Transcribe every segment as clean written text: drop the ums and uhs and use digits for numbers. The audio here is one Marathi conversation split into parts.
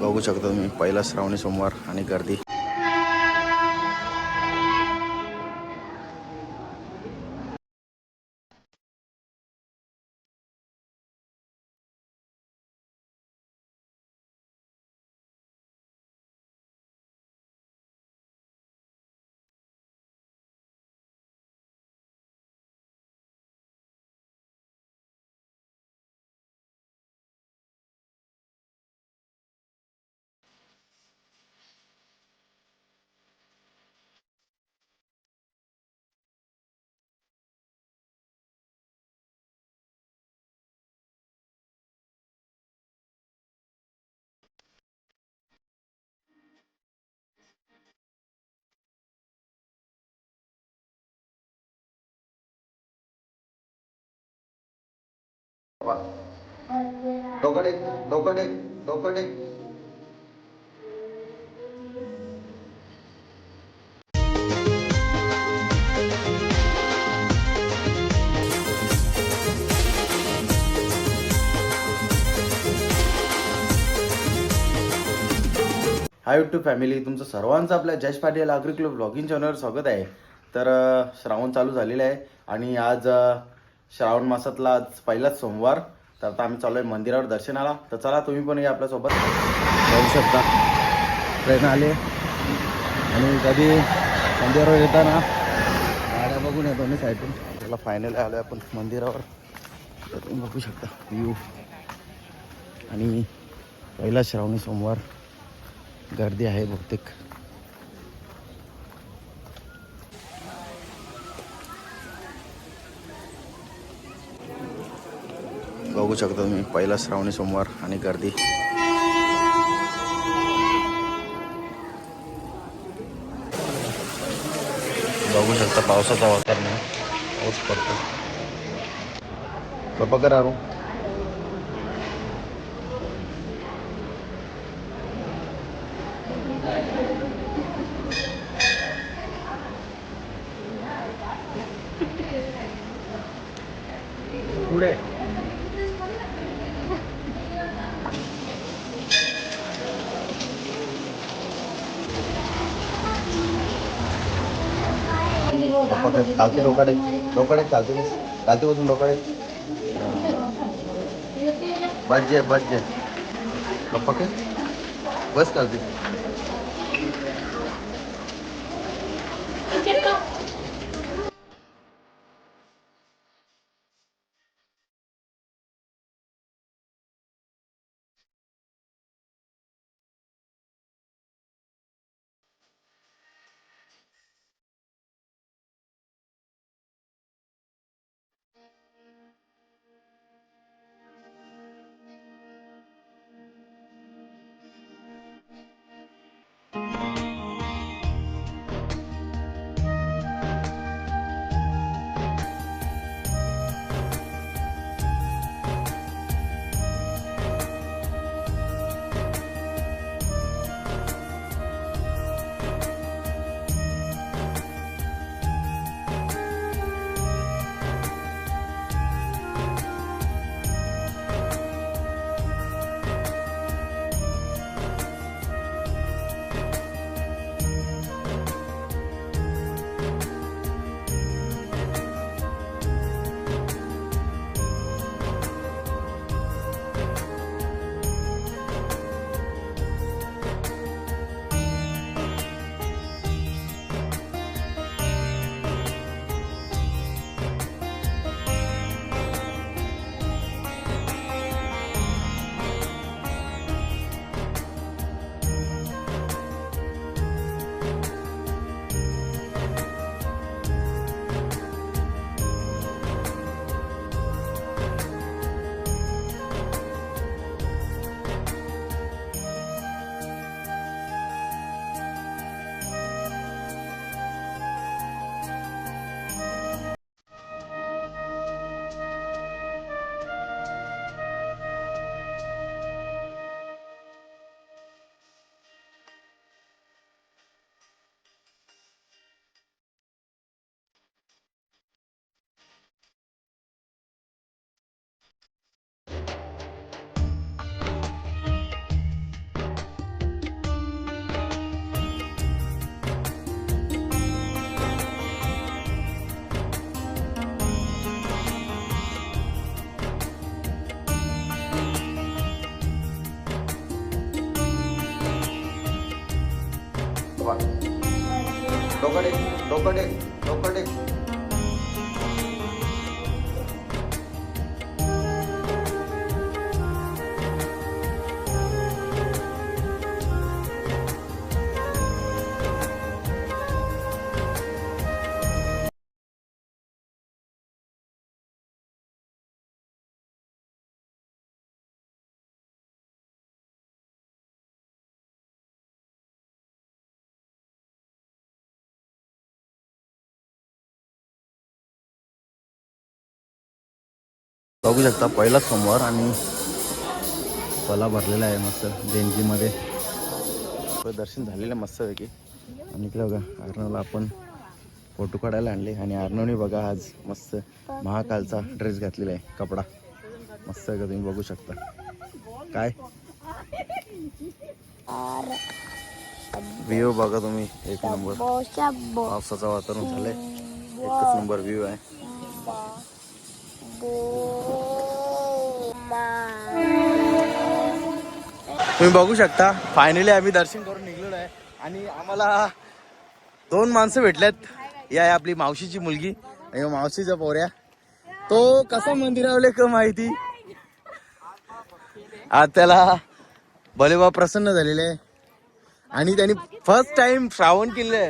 बघू शकता तुम्ही पहिला श्रावणी सोमवार आणि गर्दी. डोकडे डोकडे डोकडे. हाय यूट्यूब फॅमिली, तुमचं सर्वांचं आपल्या जयेश पाटील आग्री क्लब ब्लॉगिंग चॅनलवर स्वागत आहे. तर श्रावण चालू झालेलं आहे आणि आज श्रावण मासातला आज पहिलाच सोमवार. तर आता आम्ही चालू आहे मंदिरावर दर्शनाला. तर चला तुम्ही पण या आपल्यासोबत. जाऊ शकता ट्रेन आले आणि कधी मंदिरावर येताना गाड्या बघून येतो मी साईडून. त्याला फायनल आलो आपण मंदिरावर. तर तुम्ही बघू शकता व्ह्यू आणि पहिला श्रावणी सोमवार. गर्दी आहे बहुतेक. बघू शकता तुम्ही पहिला श्रावणी सोमवार आणि गर्दी. बघू शकता पावसाचा वातावरण आहे, पाऊस पडतो. बाबा करा रो. पुढे चालते लोकांकडे लोकांकडे चालते चालते बसून लोकांकडे बस जे पप्पा के बस चालते. डोकडे डोकडे डोकडे. बघू शकता पहिलाच सोमवार आणि तला भरलेला आहे मस्त देणगीमध्ये. दर्शन झालेलं आहे मस्तपैकी. आणि इकडे बघा अर्णवला आपण फोटो काढायला आणले आणि अर्णवने बघा आज मस्त महाकालचा ड्रेस घातलेला आहे, कपडा मस्त आहे का तुम्ही बघू शकता. काय व्ह्यू बघा तुम्ही, एक नंबर पावसाचं वातावरण झालंय, एकच नंबर व्ह्यू आहे. तुम्ही बघू शकता फायनली आम्ही दर्शन करून निघलेलो आहे आणि आम्हाला 2 माणसं भेटल्यात. या आहे आपली मावशीची मुलगी आणि मावशीच्या पोऱ्या. तो कसा मंदिरावले का माहिती, आज त्याला भलेबा प्रसन्न झालेले आहे आणि त्यांनी फर्स्ट टाइम श्रावण केले.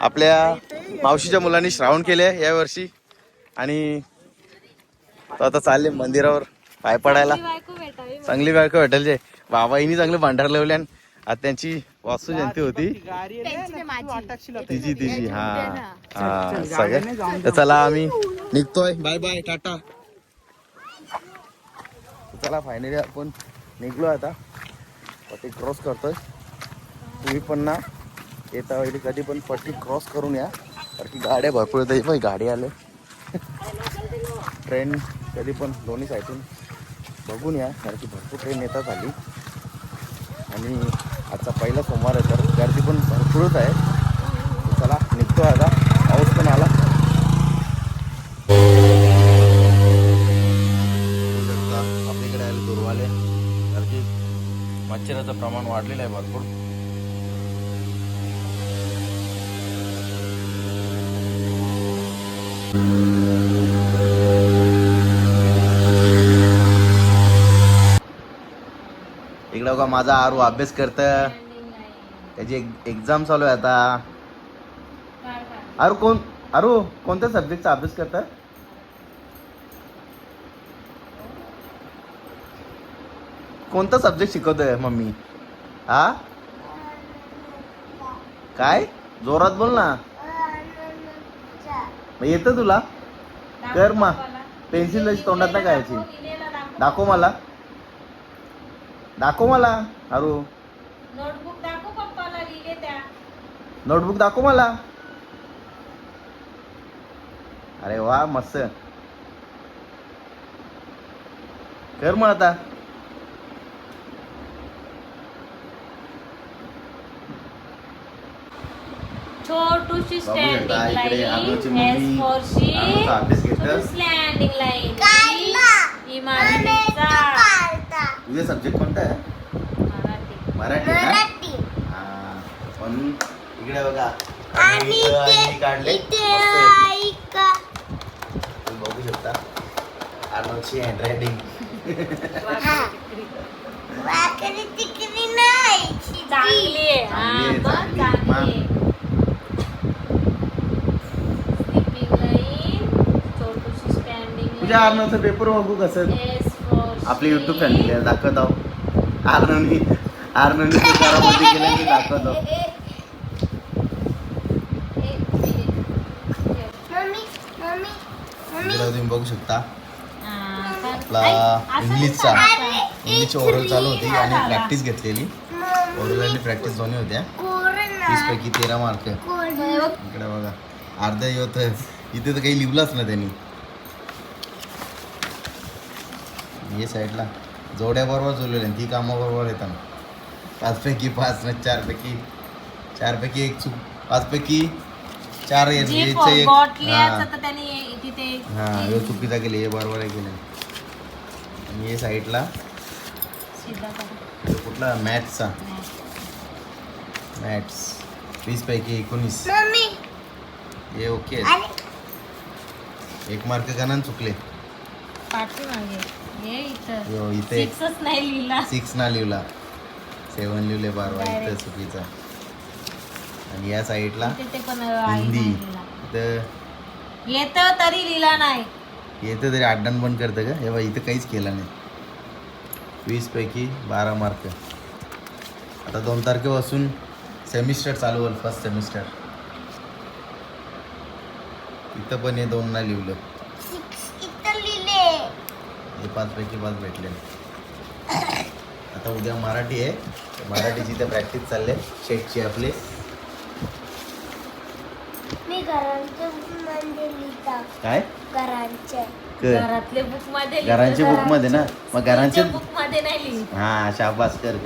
आपल्या मावशीच्या मुलांनी श्रावण केले या वर्षी आणि तो आता चालले मंदिरावर पाय पडायला. चांगली बायको भेटेल जे बाबाईनी चांगले भांडार लावले. आज त्यांची वास्तू जयंती होती तिची हा हा सगळं. चला आम्ही निघतोय, बाय बाय टाटा. चला फायनली आपण निघलो आता, पट्टी क्रॉस करतोय. तुम्ही पण ना येता वेळी कधी पण पट्टी क्रॉस करून या, कारण की गाड्या भरपूर येतात. गाडी आले ट्रेन कधी पण दोन्ही साईडून बघून या, कारण की भरपूर ट्रेन येतात आली. आणि आजचा पहिला सोमवार आहे तर गर्दी पण भरपूरच आहे. चला निघतो आता, पाऊस पण आला. आपल्याकडे आले दुर्वाले, कारण की मच्छराचं प्रमाण वाढलेलं आहे भरपूर. इकडे बघा माझा आरू अभ्यास करत, त्याची एक्झाम चालू आहे आता. आरू कोणत्या सब्जेक्टचा अभ्यास करत? कोणता सब्जेक्ट शिकवतोय मम्मी? हा काय जोरात बोल ना, येतं तुला? कर मा पेन्सिल तोंडात ना कायची, दाखव मला, दाखव मला. अरू नोटबुक दाखव पप्पाला, लिहिले त्या. नोटबुक दाखव मला. अरे वा मस्त, कर मग आता. छोटूशी स्टँडिंग इकडे लाईन, आरूची एस मम्मी फॉर शीप, अभ्यास घेतात. स्लँडिंग लाईन, इमारतीचा. तुझा सब्जेक्ट कोणता आहे? मराठी. मराठी ना? हा पण इकडे बघा आणि काढले तुम्ही बघू शकता आर्नोची हँडरायटिंग. चांगली आहे. हा मग चांगली आहे. स्लीपिंग लाईन, छोटूशी स्टँडिंग तुझ्या आर्नोचं पेपर बघू कसं. एस फॉर आपली युट्यूब फॅमिली दाखवत आहो. आर्नोनी करामध्ये केलं की दाखवत आहो. तुम्ही बघू शकता आपला इंग्लिशची ओरल चालू होती आणि प्रॅक्टिस घेतलेली. ओरल आणि प्रॅक्टिस दोन्ही होत्या. 30 पैकी 13 मार्क. इकडे बघा अर्धा होत इथे तर काही लिहिलंच ना त्यांनी. हे साईडला जोड्या बरोबर जोडलेल्या, ती कामा बरोबर येतात. 5 पैकी 5 ना 4 पैकी 1 चूक, 5 पैकी 4 हा चुकीचा केली, हे बरोबर आहे केलं. आणि हे साईडला सीधा करा. कुठला मॅथ्सचा मॅथ्स 20 पैकी 19 हे ओके एक मार्क गणन चुकले पाठीमागे हे इथं यो, इथे 6च नाही लिहिला. 6 ना लिहिला 7 लिहिले 12 इथं Direct. चुकीचा आणि या साईडला इथे ते पण आई हिंदी नाही लिहिला. इथं येतं तरी लिहिला नाही. येतं तरी अड्डाण पण करतं का हे बघ इथं काहीच केलं नाही 20 पैकी 12 मार्क आता 2 तारखेपासून सेमिस्टर चालू होईल फर्स्ट सेमिस्टर इथं पण हे 2 नाही लिहिलं हे 5 पैकी 5 भेटले आता उद्या मराठी आहे मराठीची इथे प्रॅक्टिस चालले शेटची आपली मी घरांच्या बुकमध्ये लिहिता काय घरांच्या घरातले बुक मध्ये घरांच्या बुक मध्ये ना मग घरांचे बुक मध्ये नाही लिहित. हा शाबास कर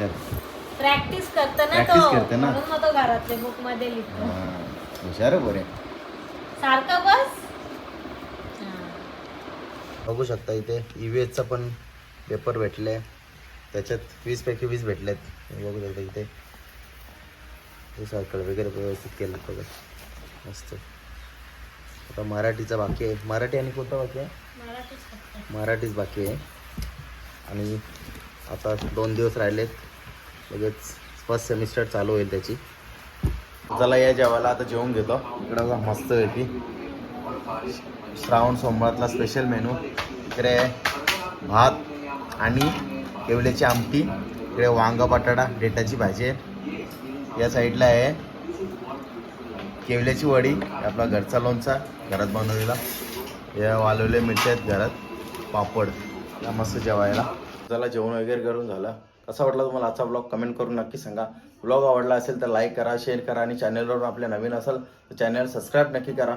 प्रॅक्टिस करतो ना Practice तो करतो ना. म्हणून मग तो घरातले बुक मध्ये लिहितो. हुशार आहे बरे सारखं बस. बघू शकता इथे EVS चा पण पेपर भेटले त्याच्यात 20 पैकी 20 भेटलेत बघू शकता इथे हे सर्कल वगैरे व्यवस्थित केलं बघत मस्त आता मराठीचा बाकी आहे मराठी आणि कोणता बाकी आहे मराठीच फक्त. मराठीच बाकी आहे आणि आता 2 दिवस राहिलेत लगेच फर्स्ट सेमिस्टर चालू होईल त्याची चला या जेवायला आता जेवून घेतो इकडं बघा मस्त पैकी श्रावण सोमवारला स्पेशल मेनू इकडे भात आणि केवल्याची आमटी इकडे वांगा बटाटा डेटाची भाजी आहे या साईडला आहे केवल्याची वडी आपला घरचा लोणचा घरात बनवलेला या वालवले मिरच्या आहेत घरात पापड या मस्त जेवायला चला जेवण वगैरे करून झालं कसा वाटला तुम्हाला आजचा ब्लॉग कमेंट करून नक्की सांगा ब्लॉग आवडला असेल तर लाईक करा शेअर करा आणि चॅनलवर आपल्या नवीन असेल तर चॅनल सबस्क्राईब नक्की करा